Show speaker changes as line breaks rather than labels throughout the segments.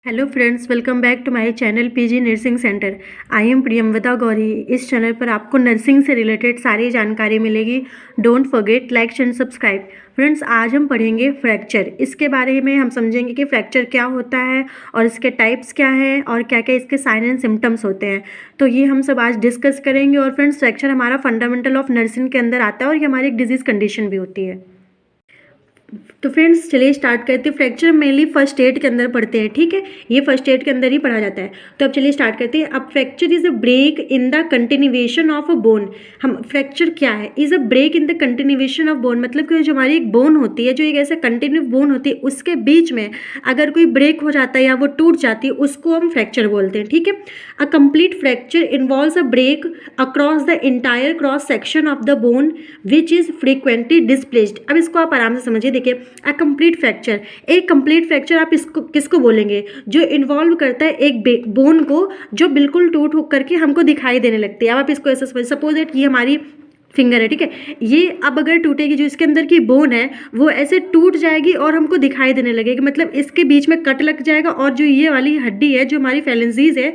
Hello friends, welcome back to my channel PG nursing centre. I am Priyamvada Gauri. इस चैनल पर आपको नर्सिंग से रिलेटेड सारी जानकारी मिलेगी। Don't forget like and subscribe. Friends, आज हम पढ़ेंगे फ्रैक्चर। इसके बारे में हम समझेंगे कि फ्रैक्चर क्या होता है और इसके टाइप्स क्या हैं और क्या क्या इसके साइन एंड सिम्टम्स होते हैं। तो ये हम सब आज डिस्कस करेंगे। और फ्रेंड्स, फ्रैक्चर हमारा फंडामेंटल ऑफ नर्सिंग के अंदर आता है और ये हमारी एक डिजीज़ कंडीशन भी होती है। तो फ्रेंड्स, चलिए स्टार्ट करते हैं। फ्रैक्चर मेनली फर्स्ट एड के अंदर पढ़ते हैं, ठीक है। ये फर्स्ट एड के अंदर ही पढ़ा जाता है। तो अब चलिए स्टार्ट करते हैं। अब fracture is a break in the continuation of a bone. हम फ्रैक्चर क्या है? Is a break in the continuation of bone, मतलब कि जो हमारी एक बोन होती है, जो एक ऐसे कंटिन्यू बोन होती है, उसके बीच में अगर कोई ब्रेक हो जाता है या वो टूट जाती है, उसको हम फ्रैक्चर बोलते हैं, ठीक है। A complete fracture involves a break across the entire cross section of the bone which is frequently displaced. अब इसको आप आराम से समझिए। देखिए, अ कंप्लीट फ्रैक्चर, एक कंप्लीट फ्रैक्चर आप इसको किसको बोलेंगे? जो इन्वॉल्व करता है एक बोन को, जो बिल्कुल टूट करके हमको दिखाई देने लगती है। अब आप इसको ऐसे समझ, सपोज दैट ये हमारी फिंगर है, ठीक है। ये अब अगर टूटेगी, जो इसके अंदर की बोन है वो ऐसे टूट जाएगी और हमको दिखाई देने लगेगी, मतलब इसके बीच में कट लग जाएगा और जो ये वाली हड्डी है, जो हमारी फेलेंसीज है,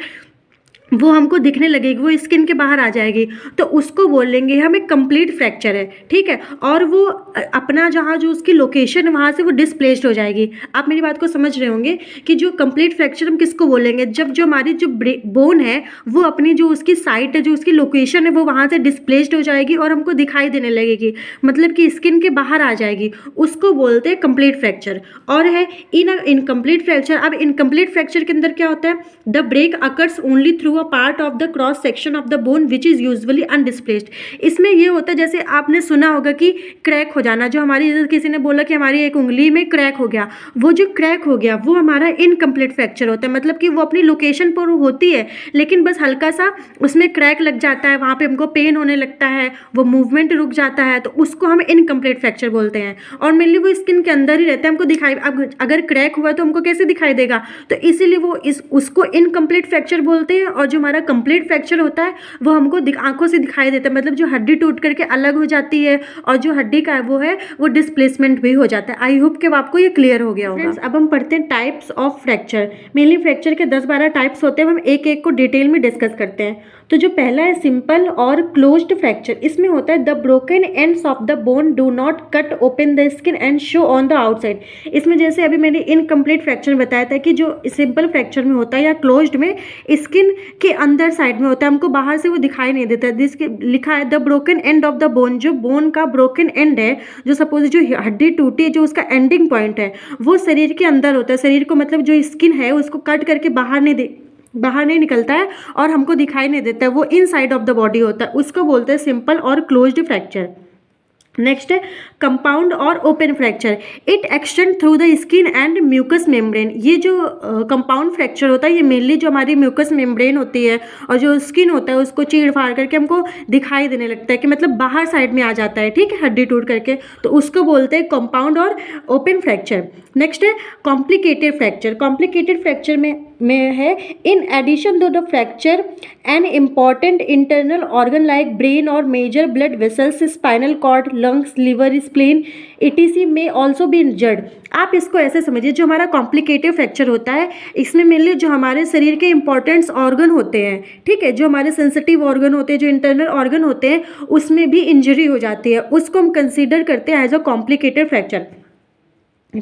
वो हमको दिखने लगेगी, वो स्किन के बाहर आ जाएगी। तो उसको बोलेंगे हम एक कंप्लीट फ्रैक्चर है, ठीक है। और वो अपना जहाँ जो उसकी लोकेशन, वहाँ से वो डिस्प्लेस्ड हो जाएगी। आप मेरी बात को समझ रहे होंगे कि जो कंप्लीट फ्रैक्चर हम किसको बोलेंगे? जब जो हमारी जो बोन है वो अपनी जो उसकी साइट है, जो उसकी लोकेशन है, वो वहाँ से डिस्प्लेस्ड हो जाएगी और हमको दिखाई देने लगेगी, मतलब कि स्किन के बाहर आ जाएगी। उसको बोलते हैं कंप्लीट फ्रैक्चर। और है इनकम्प्लीट फ्रैक्चर। अब इनकम्प्लीट फ्रैक्चर के अंदर क्या होता है? The break occurs only through a part of the cross section of the bone which is usually undisplaced. इसमें ये होता है, जैसे आपने सुना होगा कि क्रैक हो जाना, जो हमारी, जैसे किसी ने बोला कि हमारी एक उंगली में क्रैक हो गया, वो जो क्रैक हो गया वो हमारा इनकम्प्लीट फ्रैक्चर होता है। मतलब कि वो अपनी लोकेशन पर होती है, लेकिन बस हल्का सा उसमें क्रैक लग जाता है, वहाँ पे हमको पेन होने लगता है, वो मूवमेंट रुक जाता है, तो उसको हम इनकम्प्लीट फ्रैक्चर बोलते हैं। और मेनली वो स्किन के अंदर ही रहता है, हमको दिखाई, अब अगर क्रैक हुआ है तो हमको कैसे दिखाई देगा? तो इसीलिए वो उसको इनकम्प्लीट फ्रैक्चर बोलते हैं। और जो हमारा कंप्लीट फ्रैक्चर होता है वो हमको आंखों से दिखाई देता है, मतलब जो हड्डी टूट करके अलग हो जाती है और जो हड्डी का वो है वो डिस्प्लेसमेंट भी हो जाता है। आई होप कि आपको ये क्लियर हो गया होगा। फ्रेंड्स, अब हम पढ़ते हैं types of fracture. Mainly fracture के 10-12 टाइप्स होते हैं, हम एक एक को डिटेल में डिस्कस करते हैं। तो जो पहला है सिंपल और क्लोज्ड फ्रैक्चर। इसमें होता है the broken ends of the bone do not cut open the skin and show on the outside. इसमें जैसे अभी मैंने इनकम्प्लीट फ्रैक्चर में बताया था कि जो सिंपल फ्रैक्चर में होता है या क्लोज्ड में स्किन के अंदर साइड में होता है, हमको बाहर से वो दिखाई नहीं देता। जिसके लिखा है the broken end of the bone, जो बोन का ब्रोकन एंड है, जो सपोज जो हड्डी टूटी है, जो उसका एंडिंग पॉइंट है, वो शरीर के अंदर होता है। शरीर को, मतलब जो स्किन है उसको कट करके बाहर नहीं निकलता है और हमको दिखाई नहीं देता है, वो inside of the body होता है। उसको बोलते हैं सिंपल और क्लोज्ड फ्रैक्चर। नेक्स्ट है कंपाउंड और open fracture. It extend through the skin and mucous membrane. ये जो कंपाउंड फ्रैक्चर होता है, ये मेनली जो हमारी म्यूकस मेम्ब्रेन होती है और जो स्किन होता है उसको चीड़ फाड़ करके हमको दिखाई देने लगता है, कि मतलब बाहर साइड में आ जाता है, ठीक है, हड्डी टूट करके। तो उसको बोलते हैं कंपाउंड और ओपन फ्रैक्चर। नेक्स्ट है कॉम्प्लिकेटेड फ्रैक्चर। कॉम्प्लिकेटेड फ्रैक्चर में है in addition to the fracture an important internal organ like brain और major blood vessels, spinal cord, lungs, liver, spleen etc में ऑल्सो बी इंजर्ड। आप इसको ऐसे समझिए, जो हमारा कॉम्प्लिकेटेड फ्रैक्चर होता है, इसमें मेनली जो हमारे शरीर के इंपॉर्टेंट ऑर्गन होते हैं, ठीक है, जो हमारे सेंसिटिव ऑर्गन होते हैं, जो इंटरनल ऑर्गन होते हैं, उसमें भी इंजरी हो जाती है। उसको हम कंसीडर करते हैं एज अ कॉम्प्लिकेटेड फ्रैक्चर,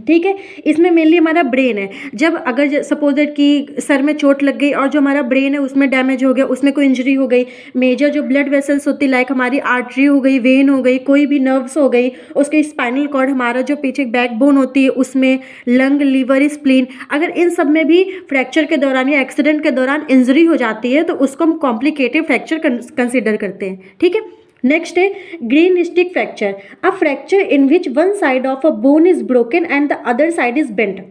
ठीक है। इसमें मेनली हमारा ब्रेन है। जब अगर सपोज दैट कि सर में चोट लग गई और जो हमारा ब्रेन है उसमें डैमेज हो गया, उसमें कोई इंजरी हो गई, मेजर जो ब्लड वेसल्स होती है, लाइक हमारी आर्टरी हो गई, वेन हो गई, कोई भी नर्व्स हो गई, उसके स्पाइनल कॉर्ड, हमारा जो पीछे बैकबोन होती है उसमें, लंग, लिवर, स्प्लीन, अगर इन सब में भी फ्रैक्चर के दौरान या एक्सीडेंट के दौरान इंजरी हो जाती है तो उसको हम कॉम्प्लिकेटेड फ्रैक्चर कंसिडर करते हैं, ठीक है। नेक्स्ट है green stick fracture. A fracture in which one side of a bone is broken and the other side is bent,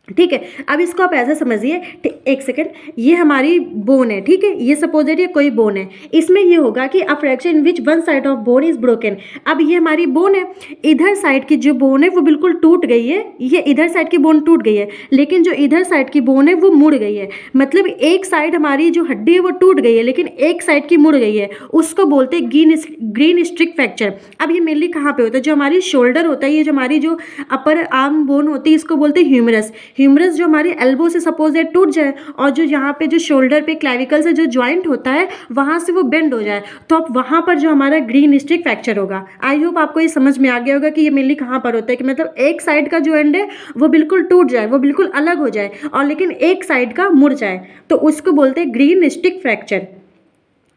ठीक है। अब इसको आप ऐसे समझिए, एक सेकेंड, ये हमारी बोन है, ठीक है, ये सपोज ये कोई बोन है। इसमें ये होगा कि अ fracture in which one side of bone is broken. अब ये हमारी बोन है, इधर साइड की जो बोन है वो बिल्कुल टूट गई है, ये इधर साइड की बोन टूट गई है, लेकिन जो इधर साइड की बोन है वो मुड़ गई है, मतलब एक साइड हमारी जो हड्डी है वो टूट गई है लेकिन एक साइड की मुड़ गई है। उसको बोलते हैं ग्रीन स्ट्रिक फ्रैक्चर। अब ये मेनली कहाँ पे होता है? जो हमारी शोल्डर होता है, ये जो हमारी जो अपर आर्म बोन होती है, इसको बोलते हैं ह्यूमरस। ह्यूमरस जो हमारी एल्बो से सपोज दैट टूट जाए और जो यहाँ पे जो शोल्डर पे क्लैविकल से जो ज्वाइंट होता है वहाँ से वो बेंड हो जाए, तो अब वहाँ पर जो हमारा ग्रीन स्टिक फ्रैक्चर होगा। आई होप आपको ये समझ में आ गया होगा कि ये मेनली कहाँ पर होता है, कि मतलब एक साइड का जो एंड है वो बिल्कुल टूट जाए, वो बिल्कुल अलग हो जाए, और लेकिन एक साइड का मुड़ जाए, तो उसको बोलते हैं ग्रीन स्टिक फ्रैक्चर।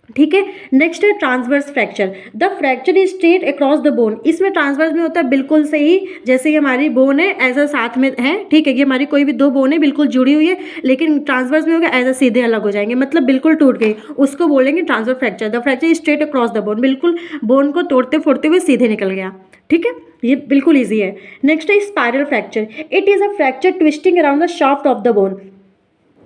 ठीक है, नेक्स्ट है transverse fracture. The fracture is straight across the bone. इसमें ट्रांसवर्स में होता है बिल्कुल सही, जैसे ये हमारी बोन है एज अ साथ में है, ठीक है, ये हमारी कोई भी दो बोन है बिल्कुल जुड़ी हुई है, लेकिन ट्रांसवर्स में होगा एज अ सीधे अलग हो जाएंगे, मतलब बिल्कुल टूट गई, उसको बोलेंगे transverse fracture. The fracture is straight across the bone, बिल्कुल बोन को तोड़ते फोड़ते हुए सीधे निकल गया। ठीक है, ये बिल्कुल ईजी है। नेक्स्ट है spiral fracture. It is a fracture twisting around the shaft of the bone.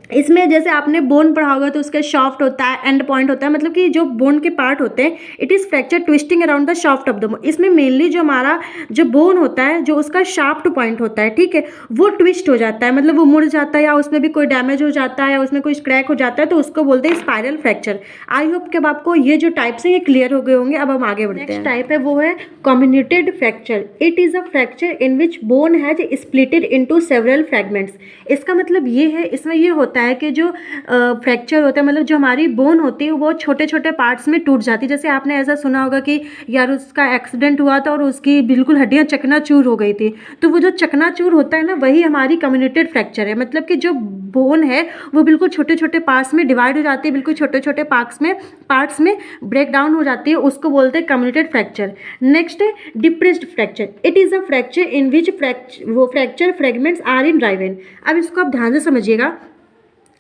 इसमें जैसे आपने बोन पढ़ा होगा तो उसका शाफ्ट होता है, एंड पॉइंट होता है, मतलब कि जो बोन के पार्ट होते हैं, it is fracture twisting around the shaft of the bone. इसमें मेनली जो हमारा जो बोन होता है, जो उसका शाफ्ट पॉइंट होता है, ठीक है, वो ट्विस्ट हो जाता है, मतलब वो मुड़ जाता है, या उसमें भी कोई डैमेज हो जाता है, या उसमें कोई क्रैक हो जाता है, तो उसको बोलते हैं स्पाइरल फ्रैक्चर। आई होप कि अब आपको ये जो टाइप्स हैं ये क्लियर हो गए होंगे। अब हम आगे बढ़ते हैं। नेक्स्ट टाइप है वो है comminuted fracture. It is a fracture in which bone has splitted into several fragments. इसका मतलब ये है, इसमें ये होता है कि जो फ्रैक्चर होता है, मतलब जो हमारी बोन होती है वो छोटे छोटे पार्ट्स में टूट जाती है। जैसे आपने ऐसा सुना होगा कि यार उसका एक्सीडेंट हुआ था और उसकी बिल्कुल हड्डियां चकनाचूर हो गई थी, तो वो जो चकनाचूर होता है ना, वही हमारी कम्युनिटेड फ्रैक्चर है। मतलब कि जो बोन है वो बिल्कुल छोटे छोटे पार्ट्स में डिवाइड हो जाती है, बिल्कुल छोटे छोटे पार्ट्स में ब्रेक डाउन हो जाती है, उसको बोलते हैं कम्युनिटेड फ्रैक्चर। नेक्स्ट है depressed fracture. It is a fracture in which fracture fragments are in driven. अब इसको आप ध्यान से समझिएगा।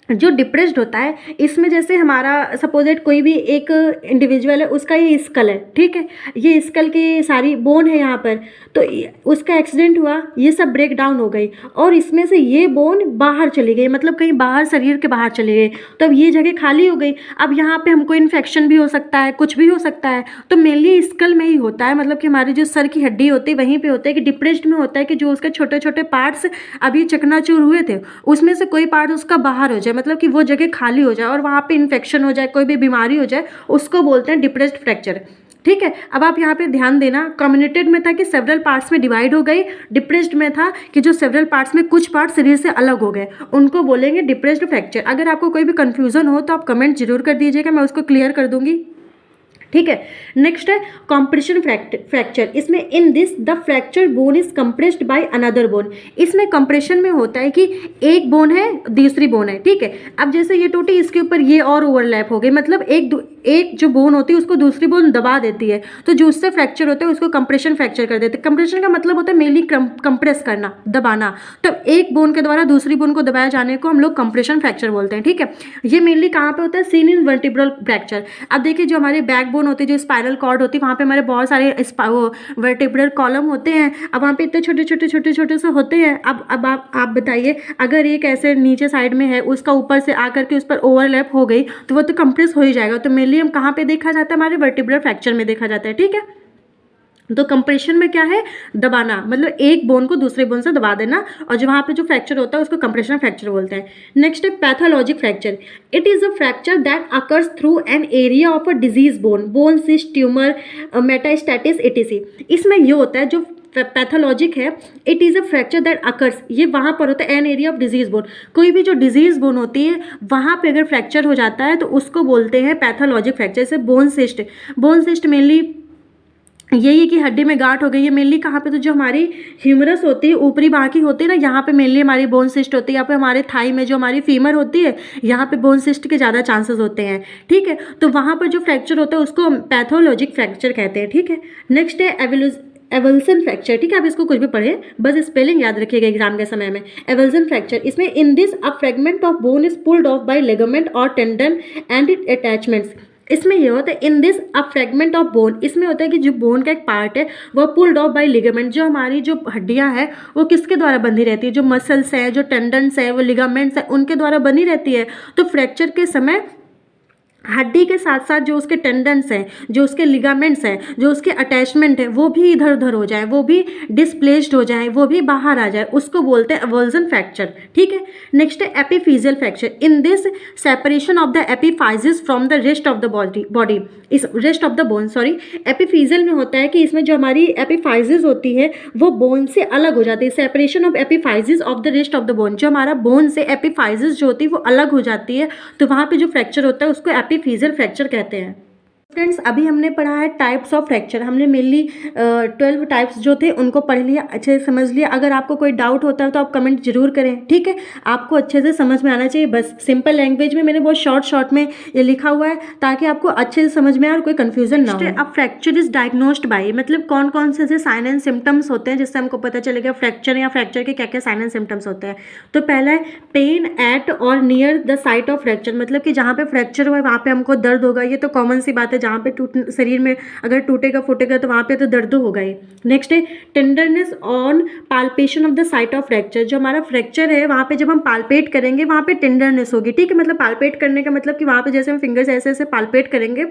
जो डिप्रेस्ड होता है, इसमें जैसे हमारा सपोजेट कोई भी एक इंडिविजुअल है, उसका ये स्कल है, ठीक है, ये स्कल की सारी बोन है यहाँ पर, तो उसका एक्सीडेंट हुआ, ये सब ब्रेक डाउन हो गई, और इसमें से ये बोन बाहर चली गई, मतलब कहीं बाहर, शरीर के बाहर चली गई, तो अब ये जगह खाली हो गई। अब यहाँ पे हमको इन्फेक्शन भी हो सकता है, कुछ भी हो सकता है, तो मेनली स्कल में ही होता है, मतलब कि हमारी जो सर की हड्डी होती है वहीं पे होता है, कि डिप्रेस्ड में होता है कि जो उसके छोटे छोटे पार्ट्स अभी चकनाचूर हुए थे, उसमें से कोई पार्ट उसका बाहर हो जाए, मतलब कि वो जगह खाली हो जाए और वहाँ पे इन्फेक्शन हो जाए, कोई भी बीमारी हो जाए, उसको बोलते हैं डिप्रेस्ड फ्रैक्चर। ठीक है, अब आप यहाँ पे ध्यान देना, कम्युनिटेड में था कि सेवरल पार्ट्स में डिवाइड हो गई, डिप्रेस्ड में था कि जो सेवरल पार्ट्स में कुछ पार्ट शरीर से अलग हो गए, उनको बोलेंगे डिप्रेस्ड फ्रैक्चर। अगर आपको कोई भी कन्फ्यूजन हो तो आप कमेंट जरूर कर दीजिएगा, मैं उसको क्लियर कर दूंगी। ठीक है, नेक्स्ट है कॉम्प्रेशन फ्रैक्चर। इसमें in this the fracture bone is compressed by another bone. इसमें कंप्रेशन में होता है कि एक बोन है, दूसरी बोन है, ठीक है, अब जैसे ये टूटी, इसके ऊपर ये और ओवरलैप हो गई, मतलब एक जो बोन होती है उसको दूसरी बोन दबा देती है, तो जो उससे फ्रैक्चर होता है उसको कंप्रेशन फ्रैक्चर कर देते हैं। कंप्रेशन का मतलब होता है मेनली कंप्रेस करना, दबाना, तो एक बोन के द्वारा दूसरी बोन को दबाया जाने को हम लोग कंप्रेशन फ्रैक्चर बोलते हैं। ठीक है, ये मेनली कहाँ पे होता है, सीन इन वर्टिब्रल फ्रैक्चर। अब देखिए, जो हमारे बैक बोन होती है, जो स्पाइरल कॉर्ड होती है, वहाँ पे हमारे बहुत सारे वो वर्टिब्रल कॉलम होते हैं। अब वहाँ पे इतने छोटे छोटे से होते हैं। अब आप बताइए, अगर एक ऐसे नीचे साइड में है, उसका ऊपर से आकर के उस पर ओवरलैप हो गई, तो वो तो कंप्रेस हो ही जाएगा। तो मेनली हम कहाँ पे देखा जाता है, हमारे वर्टिब्रल फ्रैक्चर में देखा जाता है। ठीक है, तो कंप्रेशन में क्या है, दबाना, मतलब एक बोन को दूसरे बोन से दबा देना, और जो वहाँ पे जो फ्रैक्चर होता है उसको कंप्रेशन फ्रैक्चर बोलते हैं। नेक्स्ट है pathologic fracture. It is a fracture that occurs through an area of a disease bone cyst, tumour, metastasis, etc. इसमें ये होता है जो पैथोलॉजिक है, it is a fracture that occurs, ये वहाँ पर होता है an area of disease bone. कोई भी जो डिजीज बोन होती है वहाँ पे अगर फ्रैक्चर हो जाता है तो उसको बोलते हैं पैथोलॉजिक फ्रैक्चर। जैसे बोन सिस्ट मेनली यही है कि हड्डी में गांठ हो गई है, मेनली कहाँ पे, तो जो हमारी ह्यूमरस होती है, ऊपरी बांह की होती है ना, यहाँ पे मेनली हमारी बोन सिस्ट होती है। यहाँ पे हमारे थाई में जो हमारी फीमर होती है, यहाँ पे बोन सिस्ट के ज़्यादा चांसेस होते हैं। ठीक है, तो वहाँ पर जो फ्रैक्चर होता है उसको पैथोलॉजिक फ्रैक्चर कहते हैं। ठीक है, नेक्स्ट है एवल्सन फ्रैक्चर। ठीक है, आप इसको कुछ भी पढ़े, बस स्पेलिंग याद रखिएगा एग्जाम के समय में। एवल्सन फ्रैक्चर, इसमें in this a fragment of bone is pulled off by ligament और टेंडन एंड इट अटैचमेंट्स। इसमें यह होता है in this a fragment of bone, इसमें होता है कि जो बोन का एक पार्ट है वो पुल्ड ऑफ बाय लिगामेंट, जो हमारी जो हड्डियां हैं वो किसके द्वारा बंधी रहती है, जो मसल्स हैं, जो टेंडन्स है, वो लिगामेंट्स है, उनके द्वारा बनी रहती है। तो फ्रैक्चर के समय हड्डी के साथ साथ जो उसके टेंडन्स हैं, जो उसके लिगामेंट्स हैं, जो उसके अटैचमेंट है, वो भी इधर उधर हो जाए, वो भी डिस्प्लेस्ड हो जाए, वो भी बाहर आ जाए, उसको बोलते हैं एवल्जन फ्रैक्चर। ठीक है। नेक्स्ट है epiphyseal fracture. In this separation of the epiphysis from the rest of the body is rest of the bone, sorry, epiphyseal में होता है कि इसमें जो हमारी एपिफाइजिस होती है वो बोन से अलग हो जाती है। Separation of एपिफाइजिस of the rest of the bone, जो हमारा बोन से एपिफाइजिस जो होती है वो अलग हो जाती है, तो वहाँ पे जो फ्रैक्चर होता है उसको एपिफिजियल फ्रैक्चर कहते हैं। फ्रेंड्स, अभी हमने पढ़ा है टाइप्स ऑफ फ्रैक्चर। हमने मेनली 12 टाइप्स जो थे उनको पढ़ लिया, अच्छे से समझ लिया। अगर आपको कोई डाउट होता है तो आप कमेंट जरूर करें, ठीक है। आपको अच्छे से समझ में आना चाहिए, बस सिंपल लैंग्वेज में मैंने बहुत शॉर्ट में ये लिखा हुआ है ताकि आपको अच्छे से समझ में आए और कोई कन्फ्यूजन ना हो। अब फ्रैक्चर इज डायग्नोस्ड बाय, मतलब कौन कौन से साइन एंड सिम्टम्स होते हैं जिससे हमको पता चलेगा फ्रैक्चर या फ्रैक्चर के क्या क्या साइन एंड सिम्टम्स होते हैं। तो पहला है पेन एट और near the site of fracture, मतलब कि जहाँ पे फ्रैक्चर हुआ है वहाँ पे हमको दर्द होगा। ये तो कॉमन सी बात है, जहाँ पे शरीर में अगर टूटेगा फूटेगा तो वहाँ पे तो दर्द होगा ही। नेक्स्ट है tenderness on palpation of the site of fracture, जो हमारा फ्रैक्चर है वहाँ पे जब हम पाल्पेट करेंगे वहाँ पे टेंडरनेस होगी, ठीक है। मतलब पाल्पेट करने का मतलब कि वहाँ पे जैसे हम फिंगर्स ऐसे ऐसे पाल्पेट करेंगे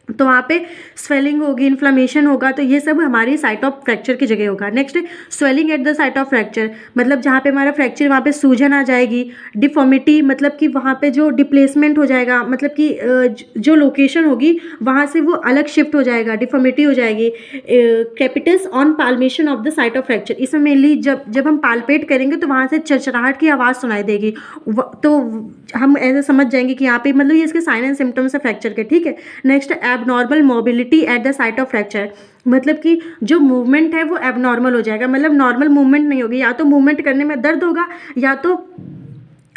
तो वहाँ पे स्वेलिंग होगी, इन्फ्लामेशन होगा, तो ये सब हमारी साइट ऑफ फ्रैक्चर की जगह होगा। नेक्स्ट है swelling at the site of fracture, मतलब जहाँ पे हमारा फ्रैक्चर वहाँ पे सूजन आ जाएगी। डिफॉर्मिटी, मतलब कि वहाँ पे जो डिप्लेसमेंट हो जाएगा, मतलब कि जो लोकेशन होगी वहाँ से वो अलग शिफ्ट हो जाएगा, डिफॉर्मिटी हो जाएगी। Crepitus on palpation of the site of fracture, इसमें मेनली जब हम पाल्पेट करेंगे तो वहाँ से चरचराहट की आवाज़ सुनाई देगी, तो हम ऐसे समझ जाएंगे कि यहाँ पे मतलब ये इसके साइन एंड सिम्टम्स है फ्रैक्चर के, ठीक है। Next abnormal mobility at the site of fracture, मतलब कि जो मूवमेंट है वो एबनॉर्मल हो जाएगा, मतलब नॉर्मल मूवमेंट नहीं होगी, या तो मूवमेंट करने में दर्द होगा या तो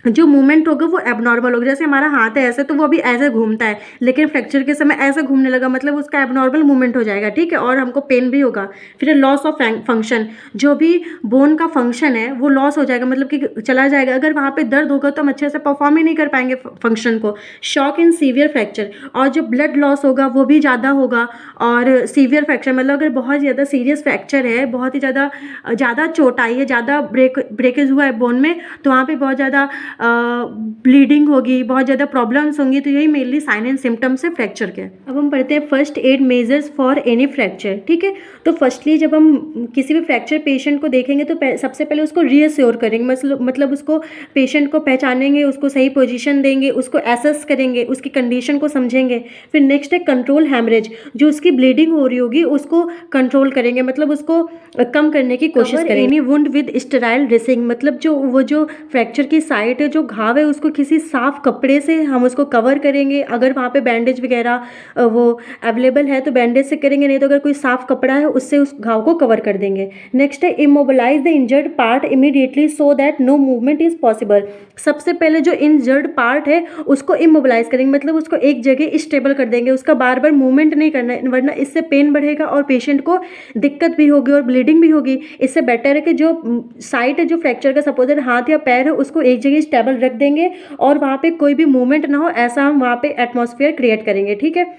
जो मूवमेंट होगा वो एबनॉर्मल होगा। जैसे हमारा हाथ है ऐसे तो वो अभी ऐसे घूमता है, लेकिन फ्रैक्चर के समय ऐसे घूमने लगा, मतलब उसका एबनॉर्मल मूवमेंट हो जाएगा, ठीक है, और हमको पेन भी होगा। फिर लॉस ऑफ फंक्शन, जो भी बोन का फंक्शन है वो लॉस हो जाएगा, मतलब कि चला जाएगा। अगर वहाँ पे दर्द होगा तो हम अच्छे से परफॉर्म ही नहीं कर पाएंगे फंक्शन को। शॉक इन सीवियर फ्रैक्चर, और जो ब्लड लॉस होगा वो भी ज़्यादा होगा। और सीवियर फ्रैक्चर मतलब अगर बहुत ज़्यादा सीरियस फ्रैक्चर है, बहुत ही ज़्यादा चोट आई है, ज़्यादा ब्रेकेज हुआ है बोन में, तो वहाँ पे बहुत ज़्यादा ब्लीडिंग होगी, बहुत ज़्यादा प्रॉब्लम्स होंगी। तो यही मेनली साइन एंड सिम्टम्स है फ्रैक्चर के। अब हम पढ़ते हैं first aid measures for any fracture, ठीक है। तो फर्स्टली जब हम किसी भी फ्रैक्चर पेशेंट को देखेंगे तो सबसे पहले उसको रीअश्योर करेंगे, मतलब उसको पेशेंट को पहचानेंगे, उसको सही पोजीशन देंगे, उसको एसेस करेंगे, उसकी कंडीशन को समझेंगे। फिर नेक्स्ट है कंट्रोल हैमरेज, जो उसकी ब्लीडिंग हो रही होगी उसको कंट्रोल करेंगे, मतलब उसको कम करने की कोशिश करेंगे। Any wound with sterile dressing, मतलब जो फ्रैक्चर की साइट है, जो घाव है, उसको किसी साफ कपड़े से हम उसको कवर करेंगे। अगर वहाँ पे बैंडेज वगैरह वो अवेलेबल है तो बैंडेज से करेंगे, नहीं तो अगर कोई साफ कपड़ा है उससे उस घाव को कवर कर देंगे। नेक्स्ट है immobilize the injured part immediately so that no movement is possible, सबसे पहले जो इंजर्ड पार्ट है उसको इमोबिलाइज करेंगे, मतलब उसको एक जगह स्टेबल कर देंगे, उसका बार बार मूवमेंट नहीं करना है, वरना इससे पेन बढ़ेगा और पेशेंट को दिक्कत भी होगी और ब्लीडिंग भी होगी। इससे बेटर है कि जो साइट है, जो फ्रैक्चर का सपोजर हाथ या पैर है, उसको एक जगह स्टेबल रख देंगे और वहाँ पे कोई भी मूवमेंट ना हो, ऐसा हम वहाँ पे एटमॉस्फेयर क्रिएट करेंगे, ठीक है।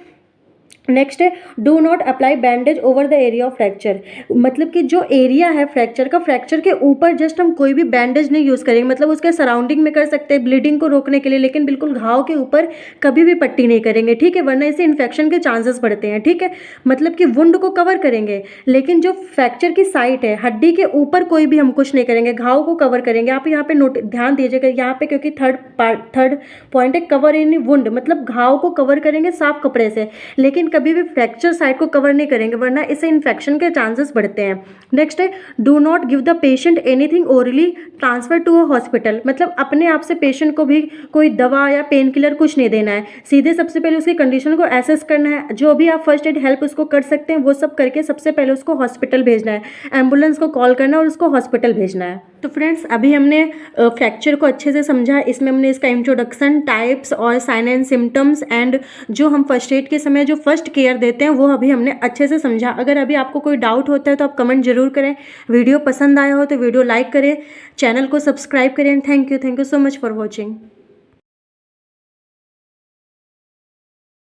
नेक्स्ट है do not apply bandage over the area of fracture, मतलब कि जो एरिया है फ्रैक्चर का, फ्रैक्चर के ऊपर जस्ट हम कोई भी बैंडेज नहीं यूज़ करेंगे, मतलब उसके सराउंडिंग में कर सकते हैं ब्लीडिंग को रोकने के लिए, लेकिन बिल्कुल घाव के ऊपर कभी भी पट्टी नहीं करेंगे, ठीक है, वरना इससे इन्फेक्शन के चांसेस बढ़ते हैं, ठीक है। मतलब कि वुंड को कवर करेंगे, लेकिन जो फ्रैक्चर की साइट है हड्डी के ऊपर कोई भी हम कुछ नहीं करेंगे, घाव को कवर करेंगे। आप यहाँ पे ध्यान दीजिएगा यहाँ पे, क्योंकि थर्ड पॉइंट है कवर इन वुंड, मतलब घाव को कवर करेंगे साफ कपड़े से, लेकिन कभी भी फ्रैक्चर साइट को कवर नहीं करेंगे, वरना इससे इन्फेक्शन के चांसेस बढ़ते हैं। नेक्स्ट है do not give the patient anything orally transfer to a hospital, मतलब अपने आप से पेशेंट को भी कोई दवा या पेन किलर कुछ नहीं देना है, सीधे सबसे पहले उसकी कंडीशन को एसेस करना है, जो भी आप फर्स्ट एड हेल्प उसको कर सकते हैं वो सब करके सबसे पहले उसको हॉस्पिटल भेजना है, एम्बुलेंस को कॉल करना है और उसको हॉस्पिटल भेजना है। तो फ्रेंड्स, अभी हमने फ्रैक्चर को अच्छे से समझा, इसमें हमने इसका इंट्रोडक्शन, टाइप्स और साइन एंड सिम्टम्स एंड जो हम फर्स्ट एड के समय जो फर्स्ट केयर देते हैं वो अभी हमने अच्छे से समझा। अगर अभी आपको कोई डाउट होता है तो आप कमेंट जरूर करें, वीडियो पसंद आया हो तो वीडियो लाइक करें, चैनल को सब्सक्राइब करें। Thank you so much for watching.